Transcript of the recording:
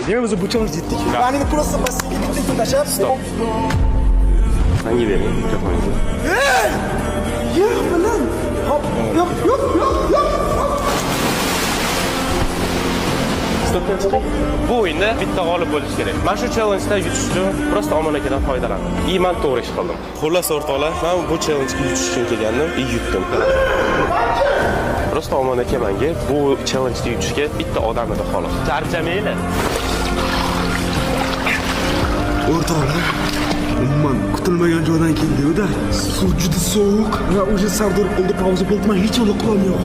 Demek biz bu challenge yetdik. Beni просто basitga bitta kun tashab. Stop. Hangi bering mikrofoningizni? Hey! Yo'q bilan. Hop, yo'q. Stopdan chiqing. Bu o'yinda bitta g'olib bo'lish kerak. Mana shu challenge'da yutish uchun prosta omon akadan foydalandim. Man to'g'ri ish qildim. Xullas o'rtoqlar, men bu challenge'ga yutish uchun kelgandim, yutdim. Prosta omon aka menga bu challenge'ga yutishga bitta odam edi xolos. Charchamaylar. O'rtoqlar, umuman kutilmagan joydan keldi-da. Suv juda sovuq va o'sha Sardor qo'lda pauza bo'ldi, men hech nima qilolmayman.